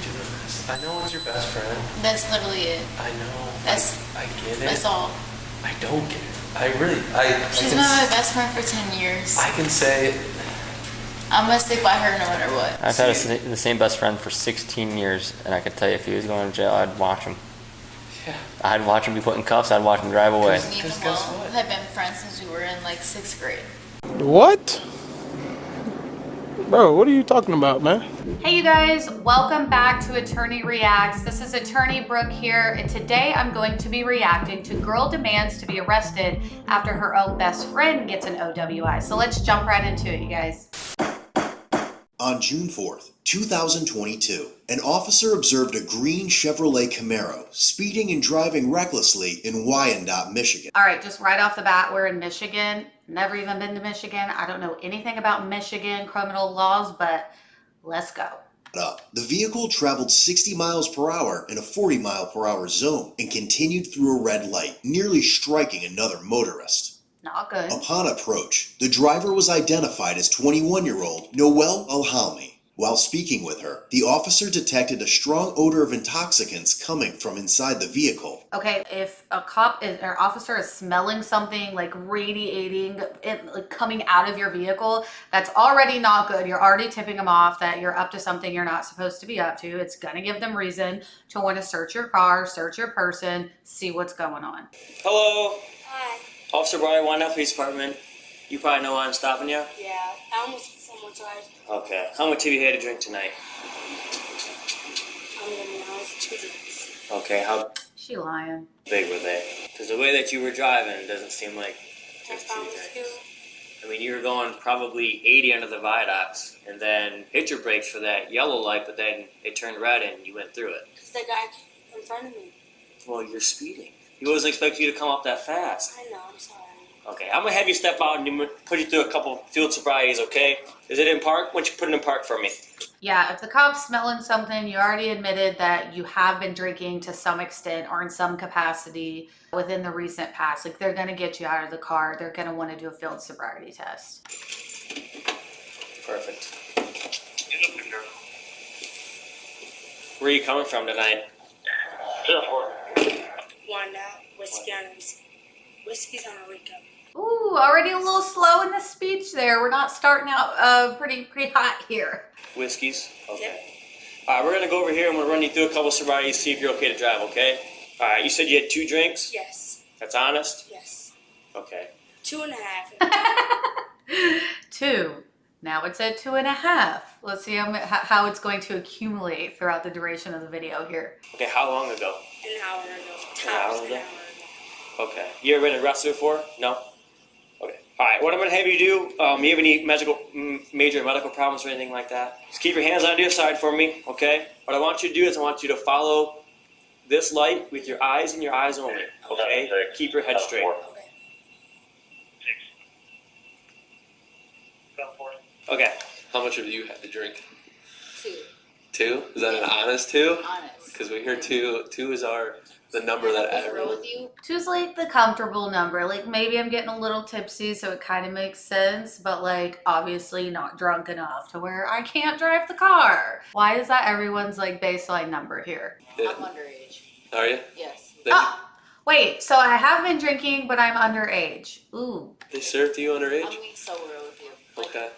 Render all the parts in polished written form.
doing this? I know it's your best friend. That's literally it. I know. I get it. That's all. I don't get it. She's been my best friend for 10 years. I can say I'm gonna stick by her no matter what. I've had the same best friend for 16 years, and I could tell you if he was going to jail, I'd watch him. Yeah. I'd watch him be put in cuffs, I'd watch him drive away. Because Me and guess Will what? have been friends since we were in like 6th grade. What? Bro, what are you talking about, man? Hey you guys, welcome back to Attorney Reacts. This is Attorney Brooke here, and today I'm going to be reacting to girl demands to be arrested after her own best friend gets an OWI. So let's jump right into it, you guys. On June 4th, 2022, an officer observed a green Chevrolet Camaro speeding and driving recklessly in Wyandotte, Michigan. All right, just right off the bat, we're in Michigan. Never even been to Michigan. I don't know anything about Michigan criminal laws, but let's go. The vehicle traveled 60 miles per hour in a 40 mile per hour zone and continued through a red light, nearly striking another motorist. Not good. Upon approach, the driver was identified as 21-year-old Noelle Alhalmi. While speaking with her, the officer detected a strong odor of intoxicants coming from inside the vehicle. Okay, if a cop or officer is smelling something like radiating, like coming out of your vehicle, that's already not good. You're already tipping them off that you're up to something you're not supposed to be up to. It's gonna give them reason to want to search your car, search your person, see what's going on. Hello. Hi. Officer Brian, Wyandotte Police Department. You probably know why I'm stopping you? Yeah, I almost hit someone's eyes. Okay. How much have you had to drink tonight? I'm gonna be honest, 2 drinks. Okay, how She lying. big were they? Because the way that you were driving doesn't seem like just That's 2 how drinks. feel. I mean, you were going probably 80 under the viaducts and then hit your brakes for that yellow light, but then it turned red and you went through it. Because the guy in front of me. Well, you're speeding. He wasn't expecting you to come up that fast. I know, I'm sorry. Okay, I'm gonna have you step out and put you through a couple field sobrieties, okay? Is it in park? Why don't you put it in park for me? Yeah, if the cop's smelling something, you already admitted that you have been drinking to some extent or in some capacity within the recent past. Like, they're gonna get you out of the car. They're gonna want to do a field sobriety test. Perfect. Where are you coming from tonight? One whiskey on whiskey's on a Rico. Ooh, already a little slow in the speech there. We're not starting out pretty hot here. Whiskeys? Okay. Yep. Alright, we're gonna go over here and we'll run you through a couple sobrieties, see if you're okay to drive, okay? Alright, you said you had 2 drinks? Yes. That's honest? Yes. Okay. 2.5. 2. Now it's at 2.5. Let's see how it's going to accumulate throughout the duration of the video here. Okay, how long ago? An hour ago. An hour Tops an ago? hour ago. Okay. You ever been arrested before? No? Okay. Alright, what I'm gonna have you do, you have any major medical problems or anything like that? Just keep your hands on your side for me, okay? What I want you to do is I want you to follow this light with your eyes and your eyes only, okay? Keep your head straight. Okay. Okay. how much have you had to drink? 2. 2? Is that an honest 2? Honest. Because we hear 2 is the number that Real everyone. with you. 2's like the comfortable number. Like, maybe I'm getting a little tipsy, so it kind of makes sense, but like obviously not drunk enough to where I can't drive the car. Why is that everyone's like baseline number here? Yeah. I'm underage. Are you? Yes. Oh, wait, so I have been drinking, but I'm underage. Ooh. They served you underage? I'm being so real with you. Like, Okay.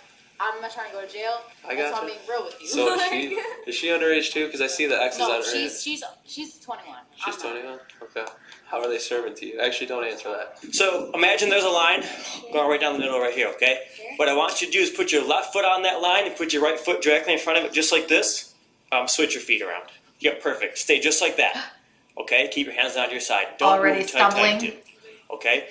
I'm not trying to go to jail. I That's why gotcha. I'm being real with you. So is she underage too? Because I see the X is No, underage. she's 21. She's I'm not. 21? Okay. How are they serving to you? Actually, don't answer that. So imagine there's a line going right down the middle right here, okay? What I want you to do is put your left foot on that line and put your right foot directly in front of it, just like this. Switch your feet around. Yep, perfect. Stay just like that. Okay? Keep your hands down to your side. Don't Already move until I tell you stumbling? to. Okay?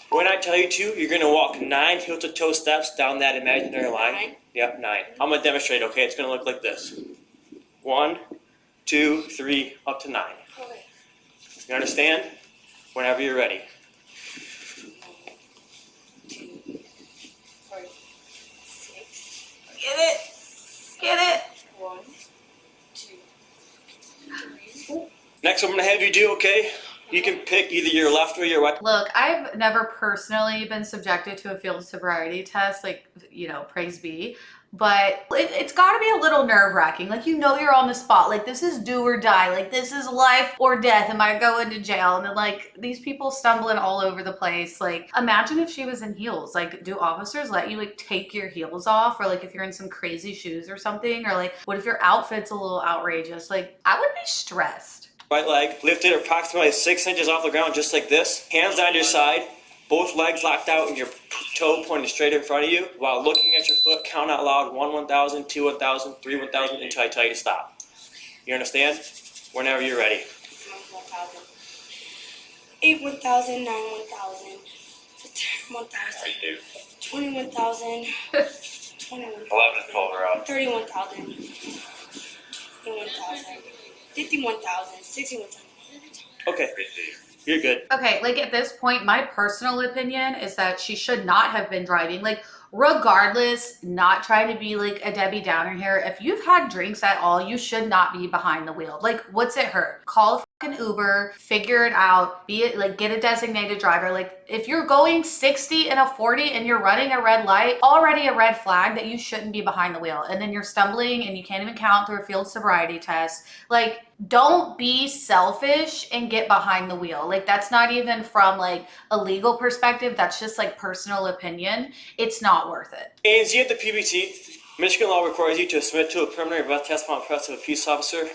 When I tell you to, you're going to walk 9 heel-to-toe steps down that imaginary line. 9? Yep, 9. I'm going to demonstrate, okay? It's going to look like this. 1, 2, 3, up to 9. Okay. You understand? Whenever you're ready. 2, 4, 6. Get it. Get it. 1, 2, 3. Next, what I'm going to have you do, okay? You can pick either your left or your right. Look, I've never personally been subjected to a field sobriety test, like, you know, praise be. but it's got to be a little nerve-wracking. Like, you know, you're on the spot. Like, this is do or die. Like, this is life or death. Am I going to jail? And then, like, these people stumbling all over the place. Like, imagine if she was in heels. Like, do officers let you, like, take your heels off? Or, like, if you're in some crazy shoes or something? Or, like, what if your outfit's a little outrageous? Like, I would be stressed. Right leg lifted approximately 6 inches off the ground, just like this. Hands on your side. Both legs locked out and your toe pointing straight in front of you while looking at your foot. Count out loud 1 1,000, 2 1,000, 3 1,000 until I tell you to stop. You understand? Whenever you're ready. 1,000. 8 1,000, 9 1,000, 10 1,000, 21,000, 21,000, 31,000, 21,000, 51,000, 61,000. Okay. You're good. Okay, like at this point, my personal opinion is that she should not have been driving. Like, regardless, not trying to be like a Debbie Downer here. If you've had drinks at all, you should not be behind the wheel. Like, what's it hurt? Call a fucking Uber, figure it out, be it like get a designated driver. Like, if you're going 60 and a 40 and you're running a red light, already a red flag that you shouldn't be behind the wheel. And then you're stumbling and you can't even count through a field sobriety test. Like, don't be selfish and get behind the wheel. Like, that's not even from like a legal perspective. That's just like personal opinion. It's not worth it. And you at the PBT, Michigan law requires you to submit to a preliminary breath test upon request of a peace officer.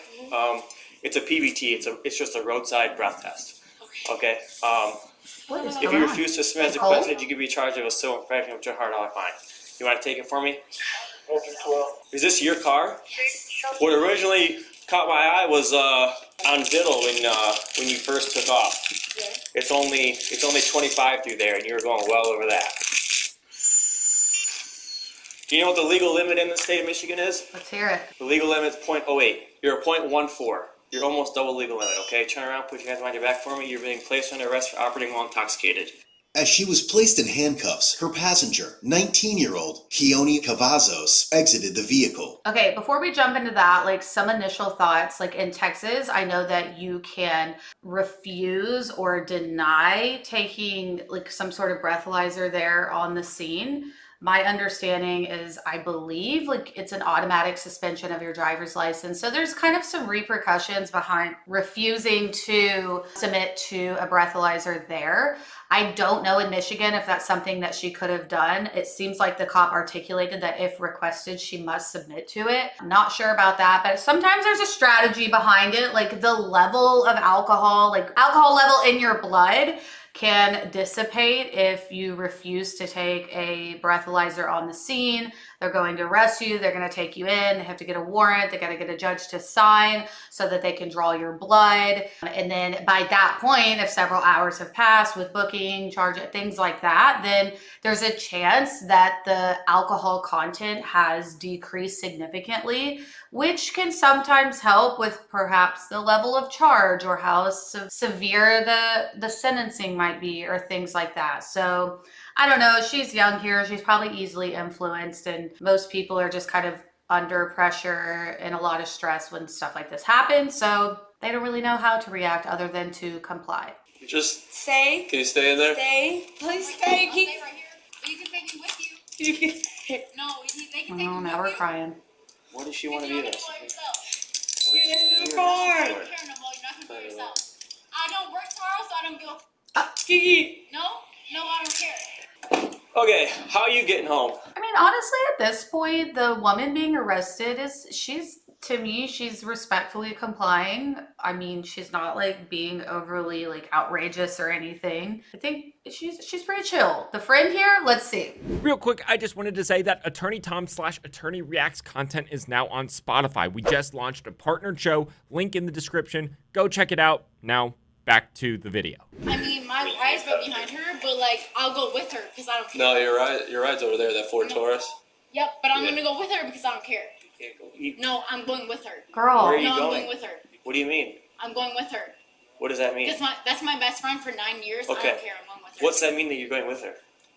It's a PBT. It's just a roadside breath test. Okay. What is If going you on? refuse to submit as requested, you could be charged with a civil infraction with a $100 fine. You want to take it for me? Is this your car? What originally caught my eye was on Diddle when you first took off. Yeah. It's only 25 through there, and you were going well over that. Do you know what the legal limit in the state of Michigan is? Let's hear it. The legal limit is 0.08. You're a 0.14. You're almost double legal limit, okay? Turn around, put your hands behind your back for me. You're being placed under arrest for operating while intoxicated. As she was placed in handcuffs, her passenger, 19-year-old Keone Cavazos, exited the vehicle. Okay, before we jump into that, like some initial thoughts, like in Texas, I know that you can refuse or deny taking like some sort of breathalyzer there on the scene. My understanding is, I believe, like it's an automatic suspension of your driver's license. So there's kind of some repercussions behind refusing to submit to a breathalyzer there. I don't know in Michigan if that's something that she could have done. It seems like the cop articulated that if requested, she must submit to it. I'm not sure about that, but sometimes there's a strategy behind it. Like the level of alcohol, like alcohol level in your blood can dissipate if you refuse to take a breathalyzer on the scene. They're going to arrest you. They're going to take you in. They have to get a warrant. They got to get a judge to sign so that they can draw your blood. And then by that point, if several hours have passed with booking, charge, things like that, then there's a chance that the alcohol content has decreased significantly, which can sometimes help with perhaps the level of charge or how severe the sentencing might be or things like that. So I don't know. She's young here. She's probably easily influenced, and most people are just kind of under pressure and a lot of stress when stuff like this happens. So they don't really know how to react other than to comply. Just Stay. can you stay in there? Stay. Please stay. Keep. Stay right here. You can take me with you. No, they can take Oh, me now with we're you. crying. What does she want to You're be not this? gonna go yourself. Get in the car. I don't care no more. You're not gonna go yourself. I don't work tomorrow, so I don't give a. Kiki. No, I don't care. Okay, how are you getting home? I mean, honestly, at this point, the woman being arrested to me, she's respectfully complying. I mean, she's not like being overly like outrageous or anything. I think she's pretty chill. The friend here, let's see. Real quick, I just wanted to say that Attorney Tom / Attorney Reacts content is now on Spotify. We just launched a partnered show, link in the description. Go check it out. Now, back to the video. I mean, my ride's right behind her, but like, I'll go with her because I don't care. No, your ride's over there. That Ford Taurus. Yep, but I'm gonna go with her because I don't care. You can't go. No, I'm going with her. Girl. Where are you No, I'm going? going with her. What do you mean? I'm going with her. What does that mean? Because that's my best friend for 9 years. I Okay. don't care. I'm going with her. What's that mean that you're going with her?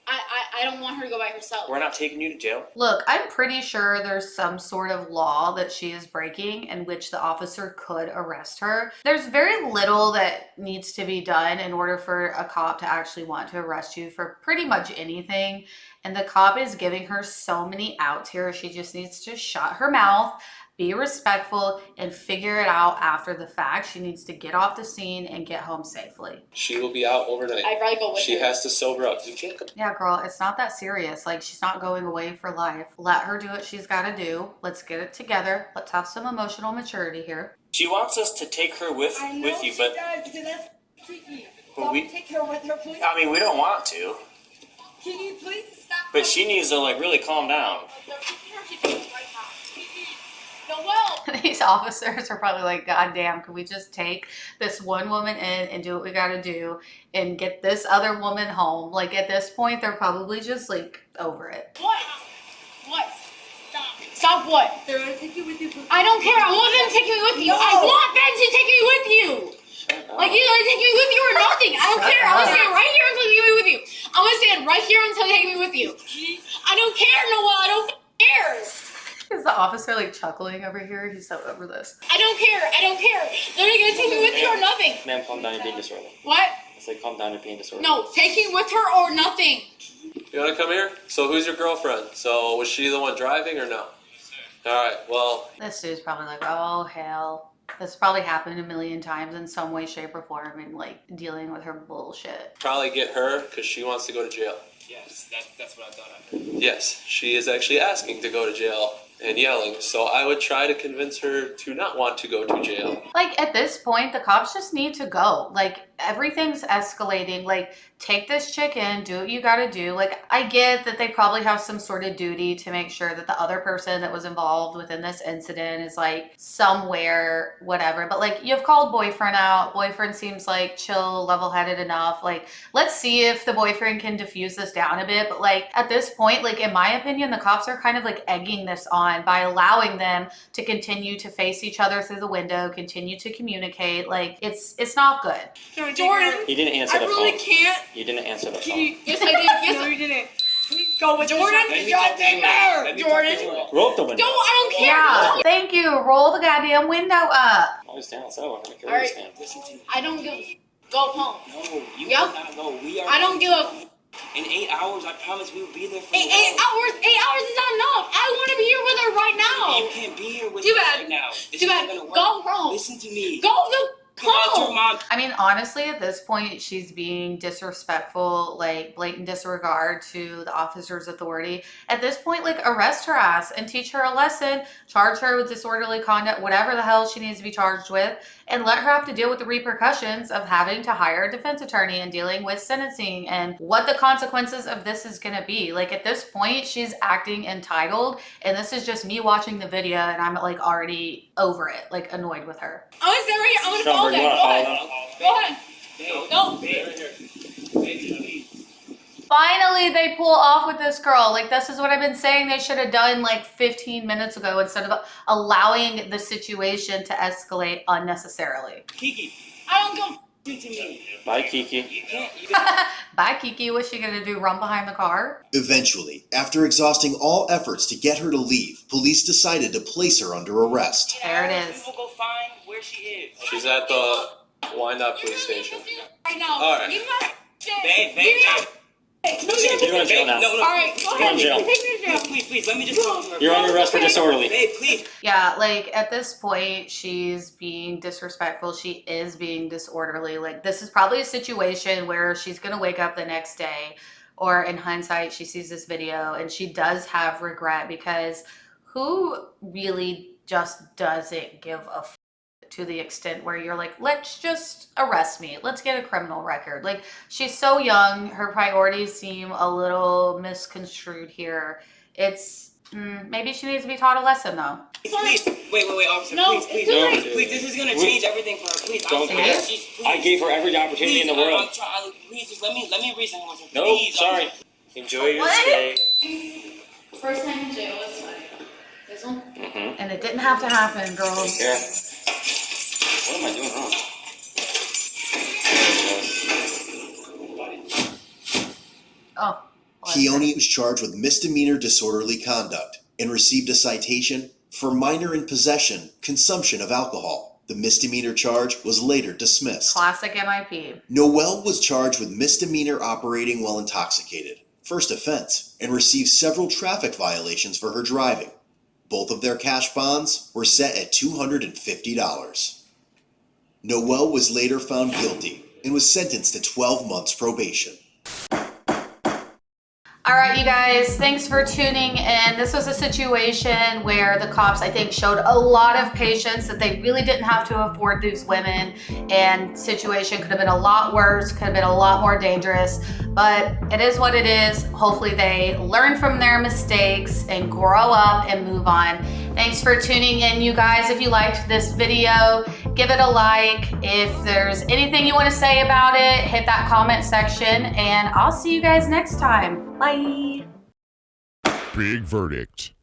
I don't want her to go by herself. We're not taking you to jail. Look, I'm pretty sure there's some sort of law that she is breaking in which the officer could arrest her. There's very little that needs to be done in order for a cop to actually want to arrest you for pretty much anything. And the cop is giving her so many outs here. She just needs to shut her mouth, be respectful, and figure it out after the fact. She needs to get off the scene and get home safely. She will be out overnight. I'd rather go with She her. has to sober up. You can't. Yeah, girl, it's not that serious. Like, she's not going away for life. Let her do what she's got to do. Let's get it together. Let's have some emotional maturity here. She wants us to take her with you, but does, because that's Kiki. But Can we- we take her with her, please? I mean, we don't want to. Kiki, please. Stop. But she needs to like really calm down. Noel. These officers are probably like, God damn, can we just take this one woman in and do what we gotta do and get this other woman home? Like, at this point, they're probably just like over it. What? What? Stop. Stop what? They're gonna take you with you. I don't care. I want them to take me with you. No. I want them to take me with you. Like, you gonna take me with you or nothing. I don't care. I'm gonna stand right here until you take me with you. I'm gonna stand right here until you take me with you. I don't care, Noel. I don't care. Is the officer like chuckling over here? He's so over this. I don't care. I don't care. They're gonna take me with you or nothing. Ma'am, calm down, you're being disorderly. What? I said calm down, you're being disorderly. No, take me with her or nothing. You want to come here? So who's your girlfriend? So was she the one driving or no? All right. Well, This dude's probably like, oh, hell. This probably happened a million times in some way, shape, or form, and like dealing with her bullshit. probably get her because she wants to go to jail. Yes, that's what I thought I heard. Yes, she is actually asking to go to jail and yelling. So I would try to convince her to not want to go to jail. Like, at this point, the cops just need to go. Like, everything's escalating. Like, take this chick in, do what you gotta do. Like, I get that they probably have some sort of duty to make sure that the other person that was involved within this incident is like somewhere, whatever. But like, you've called boyfriend out. Boyfriend seems like chill, level-headed enough. Like, let's see if the boyfriend can diffuse this down a bit. But like, at this point, like, in my opinion, the cops are kind of like egging this on by allowing them to continue to face each other through the window, continue to communicate. Like, it's not good. Jordan, You didn't answer the phone. can't. You didn't answer the phone. Yes, I did. Yes, No, you didn't. Please go with Jordan, this. Jordan. Roll up the window. I don't care. Yeah, thank you. Roll the goddamn window up. I was down outside. I want to make All right. stand. Listen to me. I don't give. Go home. No, you Yeah. will not go. We are. I don't give a. In 8 hours, I promise we will be there for Eight you. hours. 8 hours is not enough. I want to be here with her right You now. can't be here with Too me bad. right now. This Too isn't bad. gonna work. Go home. Listen to me. Go the About your home. mom. I mean, honestly, at this point, she's being disrespectful, like blatant disregard to the officer's authority. At this point, like, arrest her ass and teach her a lesson, charge her with disorderly conduct, whatever the hell she needs to be charged with, and let her have to deal with the repercussions of having to hire a defense attorney and dealing with sentencing and what the consequences of this is going to be. Like, at this point, she's acting entitled, and this is just me watching the video, and I'm like already over it, like annoyed with her. I'm gonna stay right here. I'm gonna Sean, follow you them. wanna Go follow ahead. them? Go ahead. No. Finally, they pull off with this girl. Like, this is what I've been saying they should have done like 15 minutes ago instead of allowing the situation to escalate unnecessarily. Kiki, I don't go. listen to me. Bye, Kiki. You can't. Bye, Kiki. What's she gonna do? Run behind the car? Eventually, after exhausting all efforts to get her to leave, police decided to place her under arrest. There it is. We will go find where she is. She's at the Wyandotte police station. Right now. All right. Give me my shit. Babe, Give me my. You're going to jail now. No. All right. Go You're in ahead. jail. Take me to jail. Please, let me just talk to her. You're under arrest for disorderly. Babe, please. Yeah, like, at this point, she's being disrespectful. She is being disorderly. Like, this is probably a situation where she's gonna wake up the next day, or in hindsight, she sees this video and she does have regret, because who really just doesn't give a to the extent where you're like, let's just arrest me. Let's get a criminal record. Like, she's so young. Her priorities seem a little misconstrued here. It's, maybe she needs to be taught a lesson, though. Please. Wait, officer. No, Please. it's too late. Please, this is gonna change everything for her. Please, Don't I'm do that. please. I gave her every opportunity in the world. I'm trying. Please, just let me reason with her. No, Please, sorry. Enjoy your What? stay. First time in jail is funny. This one? And it didn't have to happen, girls. Here. What am I doing wrong? Oh. Keone was charged with misdemeanor disorderly conduct and received a citation for minor in possession, consumption of alcohol. The misdemeanor charge was later dismissed. Classic MIP. Noel was charged with misdemeanor operating while intoxicated first offense, and received several traffic violations for her driving. Both of their cash bonds were set at $250. Noelle was later found guilty and was sentenced to 12 months probation. All right, you guys, thanks for tuning in. This was a situation where the cops, I think, showed a lot of patience, that they really didn't have to afford these women, and situation could have been a lot worse, could have been a lot more dangerous, but it is what it is. Hopefully they learn from their mistakes and grow up and move on. Thanks for tuning in, you guys. If you liked this video, give it a like. If there's anything you want to say about it, hit that comment section, and I'll see you guys next time. Bye. Big verdict.